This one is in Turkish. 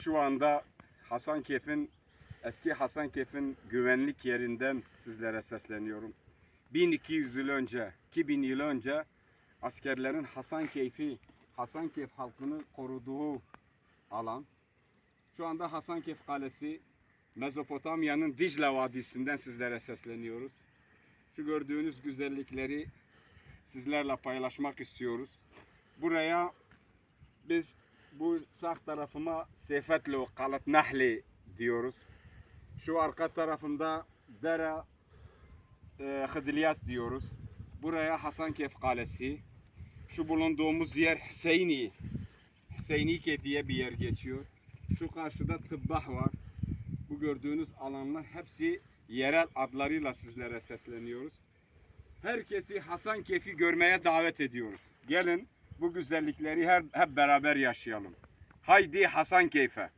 Şu anda eski Hasankeyf'in güvenlik yerinden sizlere sesleniyorum. 1200 yıl önce, 2000 yıl önce askerlerin Hasankeyf halkını koruduğu alan. Şu anda Hasankeyf Kalesi, Mezopotamya'nın Dicle Vadisi'nden sizlere sesleniyoruz. Şu gördüğünüz güzellikleri sizlerle paylaşmak istiyoruz. Buraya biz bu sağ tarafıma Seyfetlu Kalat Nahli diyoruz. Şu arka tarafımda Dere Hıdılyas diyoruz. Buraya Hasankeyf Kalesi. Şu bulunduğumuz yer Hüseyinike diye bir yer geçiyor. Şu karşıda Tıbbah var. Bu gördüğünüz alanlar hepsi yerel adlarıyla sizlere sesleniyoruz. Herkesi Hasankeyf'i görmeye davet ediyoruz. Gelin bu güzellikleri hep beraber yaşayalım. Haydi Hasankeyf'e.